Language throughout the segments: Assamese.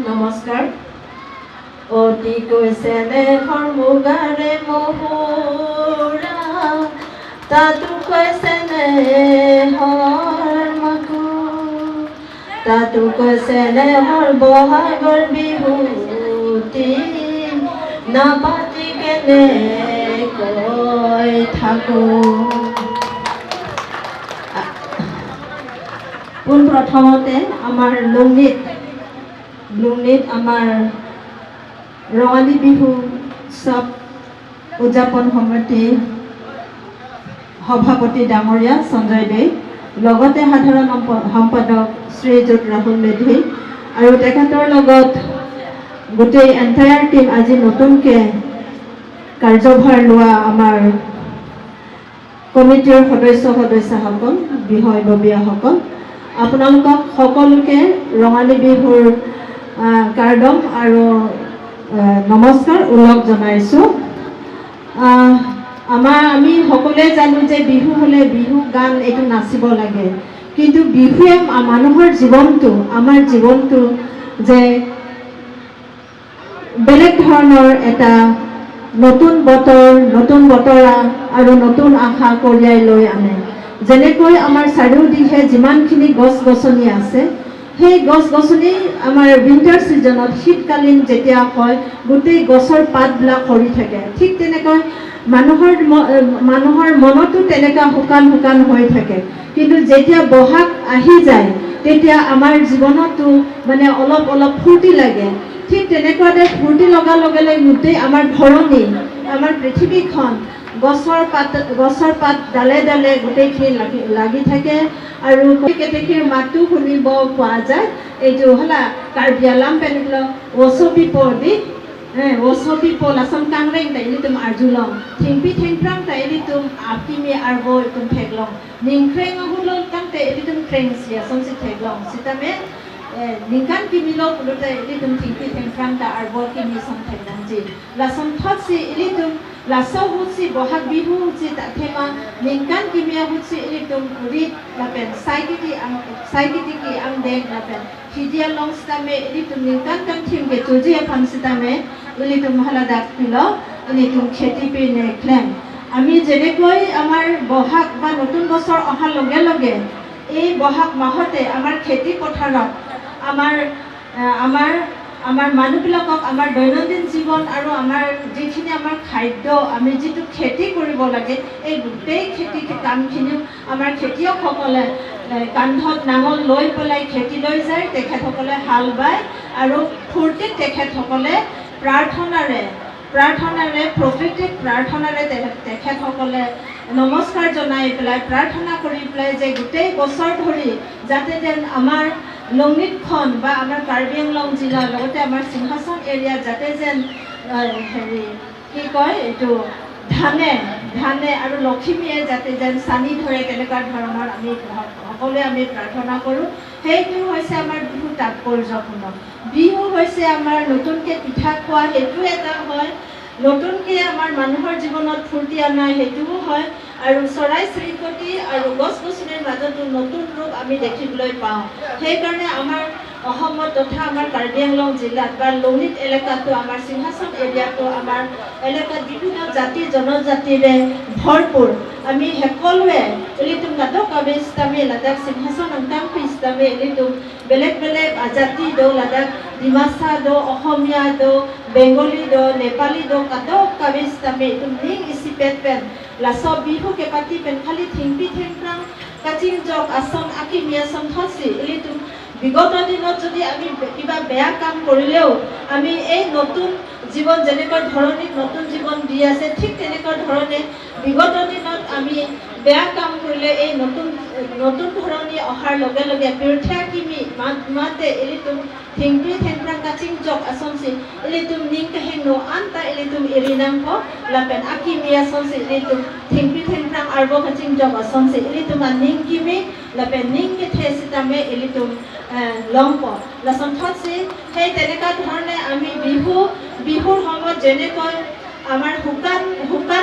নমস্কাৰ। অতি কৈছে দেহৰ মুগাৰে মহুৰা, তাতো কৈছে নেহৰ মাকো, তাতো কৈছে নেহৰ বহাগৰ বিহুতি, নাপাতি কেনে কৈ থাকো। পোনপ্ৰথমতে আমাৰ লুংনিত আমাৰ ৰঙালী বিহু উৎসৱ উদযাপন সমিতিৰ সভাপতি ডাঙৰীয়া সঞ্জয় দে, লগতে সাধাৰণ সম্পাদক শ্ৰীযুত ৰাহুল মেধি আৰু তেখেতৰ লগত গোটেই এণ্টায়াৰ টিম আজি নতুনকৈ কাৰ্যভাৰ লোৱা আমাৰ কমিটিৰ সদস্যসকল, বিষয়ববীয়াসকল, আপোনালোকক সকলোকে ৰঙালী বিহুৰ কাৰ্ডম আৰু নমস্কাৰ ওলগ জনাইছোঁ। আমি সকলোৱে জানো যে বিহু হ'লে বিহু গান এইটো নাচিব লাগে, কিন্তু বিহুৱে মানুহৰ জীৱনটো, আমাৰ জীৱনটো যে বেলেগ ধৰণৰ এটা নতুন বতৰ, নতুন বতৰা আৰু নতুন আশা কঢ়িয়াই লৈ আনে। যেনেকৈ আমাৰ চাৰিওদিশে যিমানখিনি গছ গছনি আছে, সেই গছ গছনি আমাৰ উইণ্টাৰ ছিজনত শীতকালীন যেতিয়া হয় গোটেই গছৰ পাতবিলাক সৰি থাকে, ঠিক তেনেকৈ মানুহৰ মনতো তেনেকুৱা শুকান হৈ থাকে। কিন্তু যেতিয়া বহাগ আহি যায় তেতিয়া আমাৰ জীৱনতো মানে অলপ ফূৰ্তি লাগে। ঠিক তেনেকুৱাতে ফূৰ্তি লগাৰ লগে লগে গোটেই আমাৰ ধৰণী, আমাৰ পৃথিৱীখন গছৰ পাত ডালে ডালে গোটেইখিনি লাগি থাকে আৰু কেতেকীৰ মাতো শুনিব পোৱা যায়। এইটো হলা কাৰ্বি আলাম পেনিকল ওচপিপো দি ওচপিপো লাচম কাংৰেং তাইলি তুম আৰ্জুলং থিংপি থিংপ্ৰাং তাইলি তুম আপিমি আৰবো তুম ফেগলং নিংক্ৰেং আহুলং কাং তাইলি তুম ক্ৰেং সিয়াসং সি ফেগলং সিতামে ningkan kimilo pulutai ili tum tingpi tengkrang ta arbo kimi som thagnangji lasom thotsi ili tum lasau hutsi bohag bihu hutsi ta thema ningkan kimia hutsi ili tum rit lapen saikiti ki ang dek lapen hidia long stame ili tum ningkan kan thim ge choji apam sitame ili tum haladak pilo ili tum kheti pe ne klen ami jenekoi amar bohag ba notun bosor ohar loge loge এই বহাগ মাহতে আমাৰ খেতি পথাৰত আমাৰ মানুহবিলাকক আমাৰ দৈনন্দিন জীৱন আৰু আমাৰ যিখিনি আমাৰ খাদ্য আমি যিটো খেতি কৰিব লাগে এই গোটেই খেতি কামখিনিও আমাৰ খেতিয়কসকলে কান্ধত নাঙল লৈ পেলাই খেতি লৈ যায়, তেখেতসকলে হাল বায় আৰু ফূৰ্তিত তেখেতসকলে প্ৰাৰ্থনাৰে প্ৰকৃতিক প্ৰাৰ্থনাৰে তেখেতসকলে নমস্কাৰ জনাই পেলাই প্ৰাৰ্থনা কৰি পেলাই যে গোটেই বছৰ ধৰি যাতে যেন আমাৰ লংনিতখন বা আমাৰ কাৰ্বি আংলং জিলাৰ লগতে আমাৰ সিংহাসন এৰিয়াত যাতে যেন কি কয় এইটো ধানে আৰু লখিমীয়ে যাতে যেন চানি ধৰে, তেনেকুৱা ধৰণৰ আমি সকলোৱে আমি প্ৰাৰ্থনা কৰোঁ। সেইটো হৈছে আমাৰ বিহু তাৎপৰ্যপূৰ্ণ। বিহু হৈছে আমাৰ নতুনকৈ পিঠা খোৱা, সেইটো এটা হয়, নতুনকৈ আমাৰ মানুহৰ জীৱনত ফূৰ্তি অনা সেইটোও হয়, আৰু চৰাই চিৰিকটি আৰু গছ গছনিৰ মাজতো নতুন ৰূপ আমি দেখিবলৈ পাওঁ। সেইকাৰণে আমাৰ অসমত তথা আমাৰ কাৰ্বি আংলং জিলাত বা লংনিত এলেকাটো, আমাৰ সিংহাসন এৰিয়াটো, আমাৰ এলেকাত বিভিন্ন জাতি জনজাতিৰে ভৰপূৰ। আমি সকলোৱে এলিতুম লাডক আবেষ্টামে লাডাক সিংহাসন অংকাম পিষ্টামে এলিতুম বেলেগ বেলেগ জাতি দো লাডাক ডিমাচা দো, অসমীয়া দো, বেংগলী দো, নেপালী দো কাডক আবেষ্টামে তুম নিং ইসি পেট পেন লাসব বিহু কে পাতি পেন খালি থিংপি থিংপ্ৰাং কাচিং জক আসন আকি মিয়াসন থসি এলিতুম বিগত দিনত যদি আমি কিবা বেয়া কাম কৰিলেও আমি এই নতুন জীৱন যেনেকৈ ধৰণীত নতুন জীৱন দি আছে, ঠিক তেনেকুৱা ধৰণে বিগত দিনত আমি বেয়া কাম কৰিলে এই নতুন ধৰণী অহাৰ লগে লগে পীৰ্থা কিমি মাতে এলিতুম থিংপি থিংপ্ৰাং কাচিং জক আসনসি এলিতুম নিং কাহেনো আন্তা এলিতুম এৰিনাংক লাপেন আকি মিয়াসনসি এলিতুম থিংপি থিংপ্ৰাং আৰবো কাচিং জক আসনসি এলিতুম নিং কিমি লাপেন নিং কে থেসিতামে এলিতুম লংপ লাচন থসি। সেই তেনেকুৱা ধৰণে আমি বিহুৰ সময়ত যেনেকৈ আমাৰ শুকান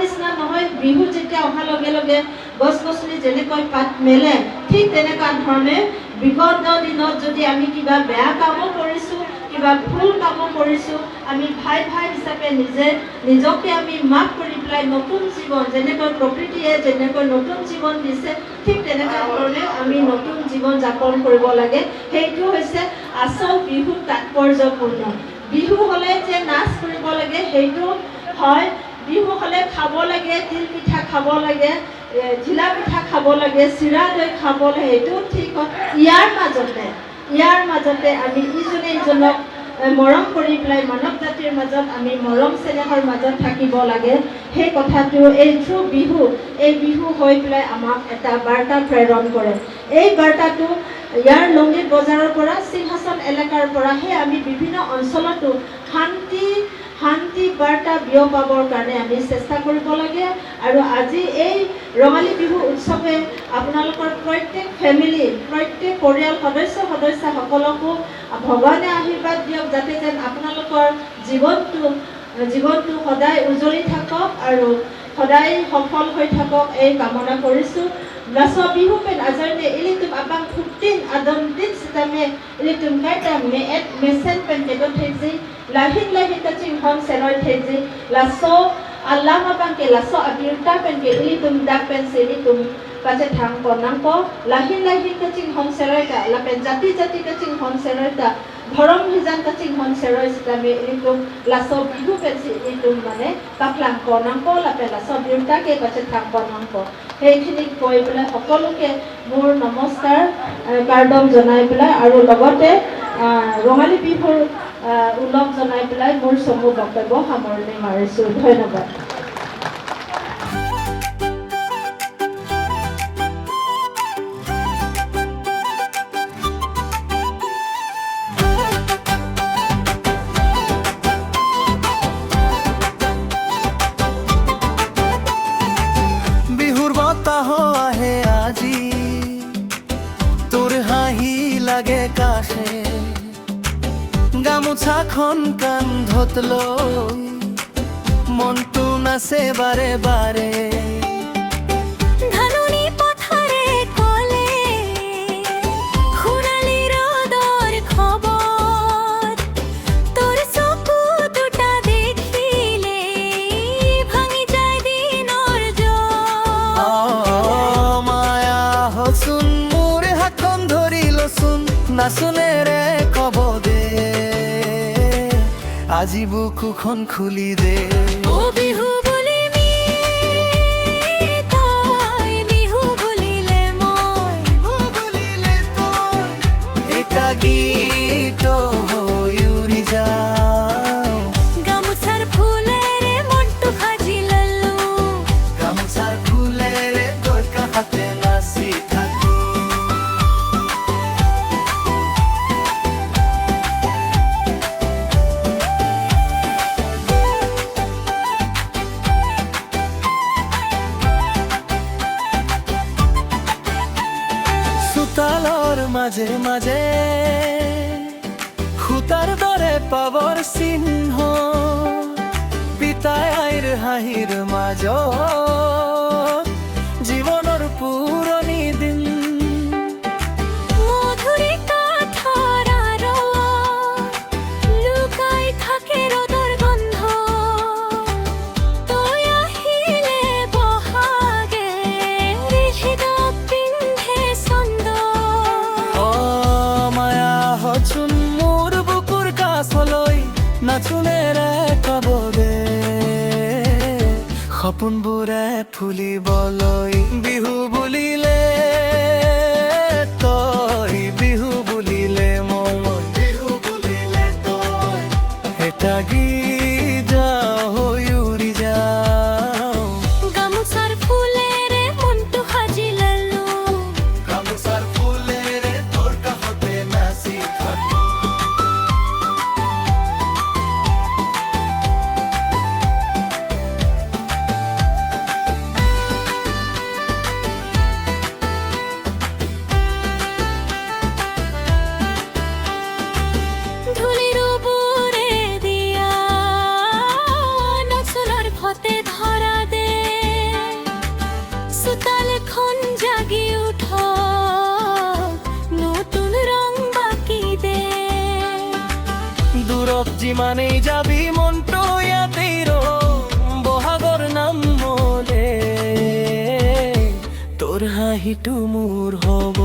নিচিনা নহয়, বিহু যেতিয়া অহাৰ লগে লগে গছ গছনি যেনেকৈ পাত মেলে, ঠিক তেনেকুৱা ধৰণে বিগত দিনত যদি আমি কিবা বেয়া কামো কৰিছোঁ, কিবা কিবা ভুল কামো কৰিছোঁ আমি ভাই হিচাপে নিজকে আমি মাফ কৰি পেলাই নতুন জীৱন যেনেকৈ প্ৰকৃতিয়ে যেনেকৈ নতুন জীৱন দিছে ঠিক তেনেকুৱা ধৰণে আমি নতুন জীৱন যাপন কৰিব লাগে। সেইটো হৈছে আচল বিহুৰ তাৎপৰ্যপূৰ্ণ। বিহু হ'লে যে নাচ কৰিব লাগে সেইটো হয়, বিহু হ'লে খাব লাগে, তিল পিঠা খাব লাগে, ঢিলা পিঠা খাব লাগে, চিৰা দৈ খাব লাগে, সেইটো ঠিক হয়। ইয়াৰ মাজতে আমি ইজনে ইজনক মৰম কৰি পেলাই মানৱ জাতিৰ মাজত আমি মৰম চেনেহৰ মাজত থাকিব লাগে। সেই কথাটো এই বিহু হৈ পেলাই আমাক এটা বাৰ্তা প্ৰেৰণ কৰে। এই বাৰ্তাটো ইয়াৰ লংগীত বজাৰৰ পৰা সিংহাসন এলেকাৰ পৰাহে আমি বিভিন্ন অঞ্চলতো শান্তি বাৰ্তা বিয়পাবৰ কাৰণে আমি চেষ্টা কৰিব লাগে। আৰু আজি এই ৰঙালী বিহু উৎসৱে আপোনালোকৰ প্ৰত্যেক ফেমিলি, প্ৰত্যেক পৰিয়াল সদস্যসকলকো ভগৱানে আশীৰ্বাদ দিয়ক, যাতে যেন আপোনালোকৰ জীৱনটো সদায় উজ্বলি থাকক আৰু সদায় সফল হৈ থাকক এই কামনা কৰিছোঁ। Laso bihu pen azarne ilitum abang putin adon dit sitame ilitum kaita meet mesen pen kedot hezi lahin taching hon senoi hezi laso Allah abang ke laso abirta pen ke ilitum dak pen silitum pace thang ponang ko lahin taching hon senoi ta la pen jati taching hon senoi ta ধরম হিজান তচিং হন সেরয় সিতামে ইলিতুম লাসো বিহু পেছি ইলিতুম মানে কাফলাং কনাংক লাপে লাসো বিউটাকে কাছে থাং কনাংক সেইখিনি কৈ পেলাই সকলোকে মোৰ নমস্কাৰ কাৰ্ডম জনাই পেলাই আৰু লগতে ৰঙালী বিহুৰ উল্লেখ জনাই পেলাই মোৰ চমু বক্তব্য সামৰণি মাৰিছোঁ। ধন্যবাদ। লাগে কাশে গামোছাখন কান্ধত লৈ মনটো নাচে বাৰে বাৰে ধাননি পথাৰে কলে খুৰালি ৰদৰ খবৰ তোৰ চকু দুটা দেখিলে ভাঙি যায় দিনৰ মায়া হচোন মোৰ হাতখন ধৰি লচোন নাচোনেৰে কব দে আজি বুকুখন খুলি দে ও বিহু বুলি তই বিহু বুলিলে মই বুলিলে তই এটা গীত হৈ উৰি যাওঁ গামোচাৰ ফুলেৰে মনটো সাজি ললো গামোচাৰ ফুলেৰে তোৰ কাষতে নাচি থাকো তালৰ মাজে মাজে খুতাৰ দৰে পাবৰ চিহ্ন পিতাই আইৰ হাঁহিৰ মাজত জীৱনৰ পুৰণি দিন মধুৰী কাঠৰ লুকাই থাকে ৰ'দৰ গন্ধ তই আহিলে বহাগে ঋষিদা পিন্ধে চন্দ চোন মোৰ বুকুৰ কাষলৈ নাচোনেৰে কব দে সপোনবোৰে ফুলিবলৈ বিহু বুলিলে তই বিহু বুলিলে মই বিহু বুলিলে তই এটা গীত হৈ উৰি যাওঁ গামোচাৰ ফুলেৰে মনটো সাজি ললো গামোচাৰ ফুলেৰে তোৰ কাষতে নাচি থাকো যিমানেই যাবি মনটো ইয়াতেই বহাগৰ নাম মলে তোৰ হাঁহিটো মোৰ হ'ব